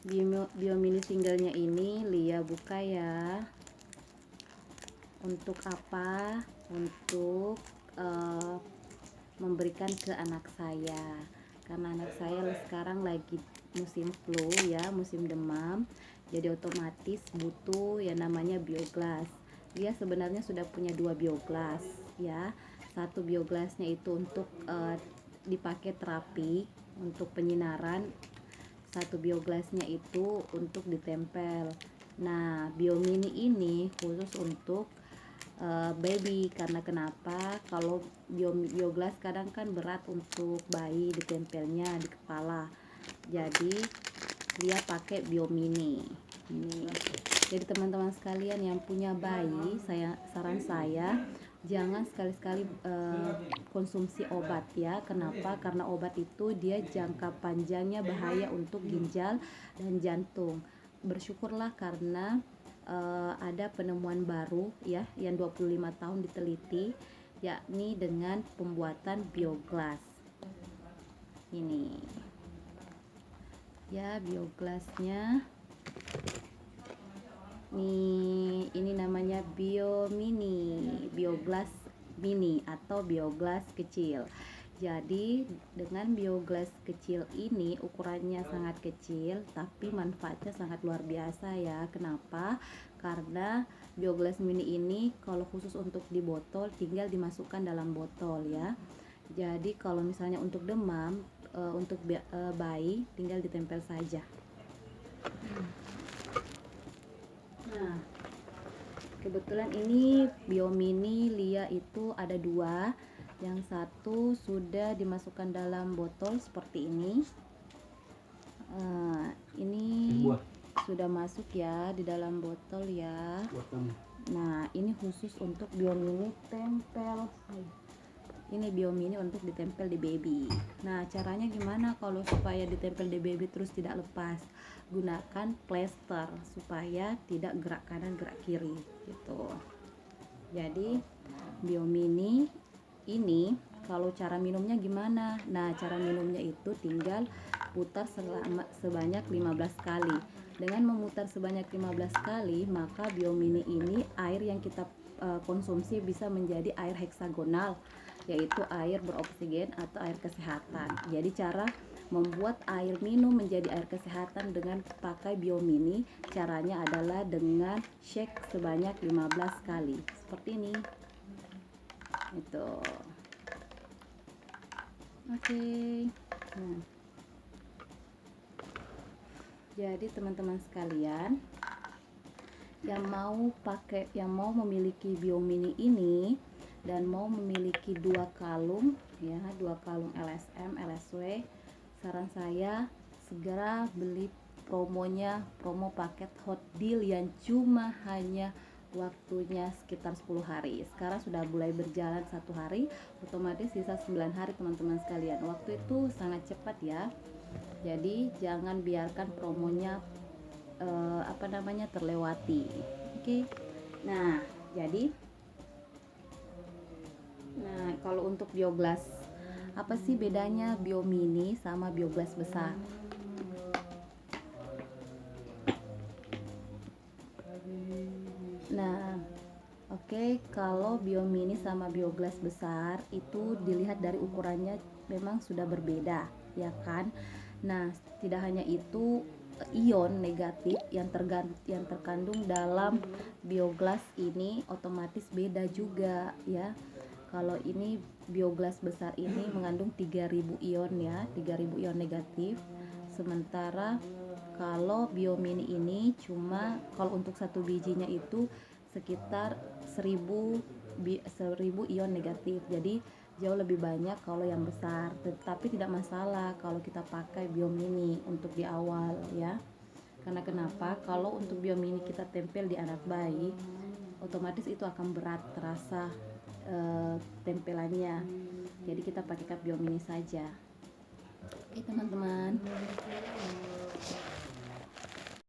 Biomini singlenya ini Lia buka ya. Untuk apa? Untuk memberikan ke anak saya, karena anak saya sekarang lagi musim flu ya, musim demam, jadi otomatis butuh yang namanya bioglas. Dia sebenarnya sudah punya 2 bioglas ya. Satu bioglasnya itu untuk dipakai terapi untuk penyinaran, satu bioglasnya itu untuk ditempel. Nah, biomini ini khusus untuk baby, karena kenapa, kalau bioglas kadang kan berat untuk bayi ditempelnya di kepala, jadi dia pakai biomini ini. Jadi teman-teman sekalian yang punya bayi, saran saya jangan sekali-sekali konsumsi obat ya. Kenapa? Karena obat itu dia jangka panjangnya bahaya untuk ginjal dan jantung. Bersyukurlah karena ada penemuan baru ya yang 25 tahun diteliti, yakni dengan pembuatan bioglas ini ya. Bioglasnya nih, ini namanya biomini, bioglas mini atau bioglas kecil. Jadi dengan bioglas kecil ini ukurannya sangat kecil tapi manfaatnya sangat luar biasa ya. Kenapa? Karena bioglas mini ini kalau khusus untuk di botol tinggal dimasukkan dalam botol ya. Jadi kalau misalnya untuk demam, untuk bayi tinggal ditempel saja. Nah, kebetulan ini biomini Lia itu ada 2. Yang satu sudah dimasukkan dalam botol seperti ini. Ini sudah masuk ya di dalam botol ya. Nah, ini khusus untuk biomini tempel. Ini biomini untuk ditempel di baby. Nah, caranya gimana kalau supaya ditempel di baby terus tidak lepas? Gunakan plester supaya tidak gerak kanan gerak kiri gitu. Jadi biomini ini kalau cara minumnya gimana? Nah, cara minumnya itu tinggal putar sebanyak 15 kali. Dengan memutar sebanyak 15 kali, maka biomini ini air yang kita konsumsi bisa menjadi air heksagonal, yaitu air beroksigen atau air kesehatan. Jadi cara membuat air minum menjadi air kesehatan dengan pakai biomini, caranya adalah dengan shake sebanyak 15 kali seperti ini. Itu. Oke. Nah, jadi teman-teman sekalian yang mau memiliki biomini ini dan mau memiliki 2 kalung ya, 2 kalung LSM, LSW, saran saya segera beli promonya, promo paket hot deal yang cuma hanya waktunya sekitar 10 hari. Sekarang sudah mulai berjalan 1 hari, otomatis sisa 9 hari teman-teman sekalian. Waktu itu sangat cepat ya. Jadi jangan biarkan promonya terlewati. Oke. Nah, jadi kalau untuk bioglas, apa sih bedanya biomini sama bioglas besar? Nah, oke, kalau biomini sama bioglas besar itu dilihat dari ukurannya memang sudah berbeda, ya kan? Nah, tidak hanya itu, ion negatif yang terkandung dalam bioglas ini otomatis beda juga ya. Kalau ini bioglas besar ini mengandung 3000 ion ya, 3000 ion negatif. Sementara kalau biomini ini cuma kalau untuk satu bijinya itu sekitar 1000 ion negatif. Jadi jauh lebih banyak kalau yang besar, tetapi tidak masalah kalau kita pakai biomini untuk di awal ya. Karena kenapa? Kalau untuk biomini kita tempel di anak bayi, otomatis itu akan berat terasa tempelannya. Jadi kita pakai biomini saja. Oke teman-teman.